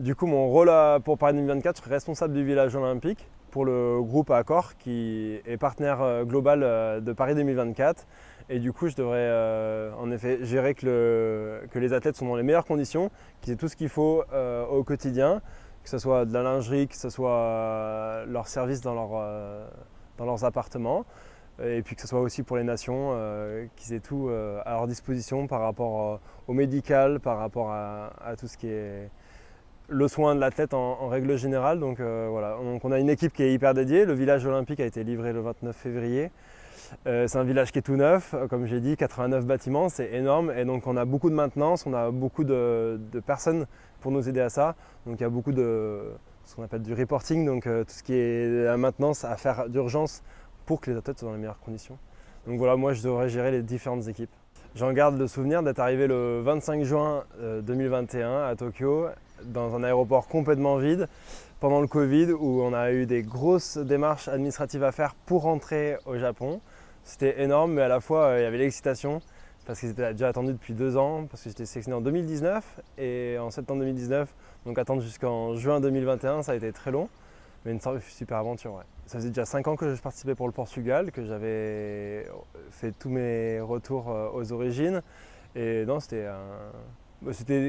Du coup, mon rôle pour Paris 2024, je serai responsable du village olympique pour le groupe Accor qui est partenaire global de Paris 2024. Et du coup, je devrais en effet gérer que les athlètes sont dans les meilleures conditions, qu'ils aient tout ce qu'il faut au quotidien, que ce soit de la lingerie, que ce soit leur service dans leurs appartements. Et puis que ce soit aussi pour les nations, qu'ils aient tout à leur disposition par rapport au médical, par rapport à tout ce qui est le soin de l'athlète en règle générale. Donc voilà, on a une équipe qui est hyper dédiée. Le village olympique a été livré le 29 février. C'est un village qui est tout neuf, comme j'ai dit, 89 bâtiments, c'est énorme. Et donc on a beaucoup de maintenance, on a beaucoup de personnes pour nous aider à ça. Donc il y a beaucoup de ce qu'on appelle du reporting, donc tout ce qui est la maintenance à faire d'urgence pour que les athlètes soient dans les meilleures conditions. Donc voilà, moi je devrais gérer les différentes équipes. J'en garde le souvenir d'être arrivé le 25 juin 2021 à Tokyo, dans un aéroport complètement vide, pendant le Covid, où on a eu des grosses démarches administratives à faire pour rentrer au Japon. C'était énorme, mais à la fois il y avait l'excitation, parce qu'ils étaient déjà attendus depuis 2 ans, parce que j'étais sélectionné en 2019, et en septembre 2019, donc attendre jusqu'en juin 2021, ça a été très long. Mais une super aventure, ouais. Ça faisait déjà 5 ans que je participais pour le Portugal, que j'avais fait tous mes retours aux origines. Et non, c'était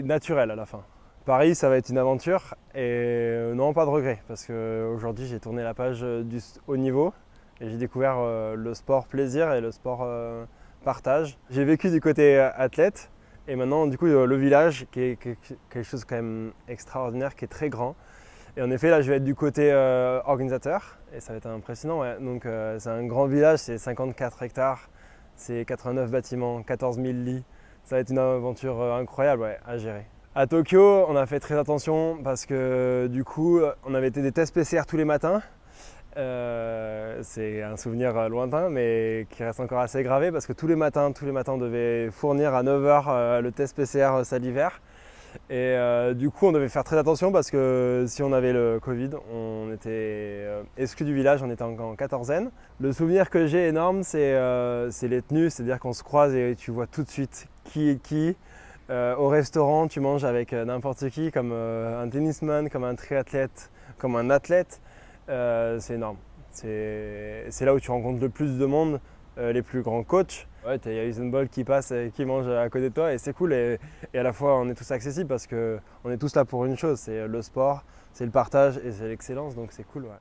naturel à la fin. Paris, ça va être une aventure et non, pas de regret. Parce qu'aujourd'hui, j'ai tourné la page du haut niveau et j'ai découvert le sport plaisir et le sport partage. J'ai vécu du côté athlète et maintenant, du coup, le village, qui est quelque chose quand même extraordinaire, qui est très grand. Et en effet, là, je vais être du côté organisateur et ça va être impressionnant. Ouais. Donc, c'est un grand village, c'est 54 hectares, c'est 89 bâtiments, 14 000 lits. Ça va être une aventure incroyable, ouais, à gérer. À Tokyo, on a fait très attention parce que du coup, on avait été des tests PCR tous les matins. C'est un souvenir lointain, mais qui reste encore assez gravé parce que tous les matins, on devait fournir à 9 h le test PCR salivaire. Et du coup, on devait faire très attention parce que si on avait le Covid, on était exclus du village, on était en quatorzaine. Le souvenir que j'ai énorme, c'est les tenues, c'est-à-dire qu'on se croise et tu vois tout de suite qui est qui. Au restaurant, tu manges avec n'importe qui, comme un tennisman, comme un triathlète, comme un athlète. C'est énorme. C'est là où tu rencontres le plus de monde, les plus grands coachs. Ouais, il y a Usain Bolt qui passe et qui mange à côté de toi et c'est cool et à la fois on est tous accessibles parce qu'on est tous là pour une chose, c'est le sport, c'est le partage et c'est l'excellence, donc c'est cool. Ouais.